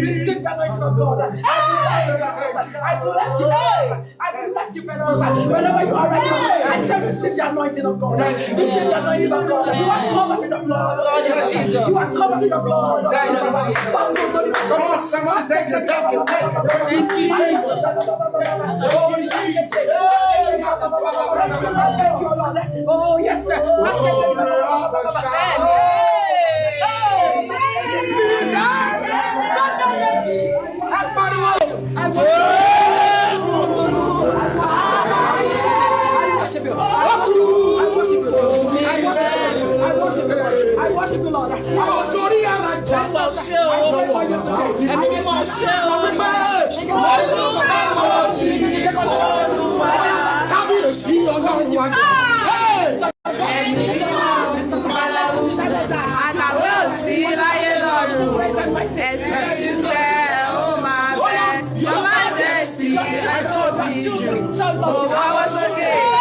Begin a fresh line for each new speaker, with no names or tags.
Receive the anointing of God. I bless you. I bless you, wherever you are right now. I say receive the anointing of God. Receive the anointing of God. You are covered with the blood. You are covered with the blood.
Come on, somebody take it. Thank you.
Oh, yes, sir. I worship you, Lord.
Oh, I was okay.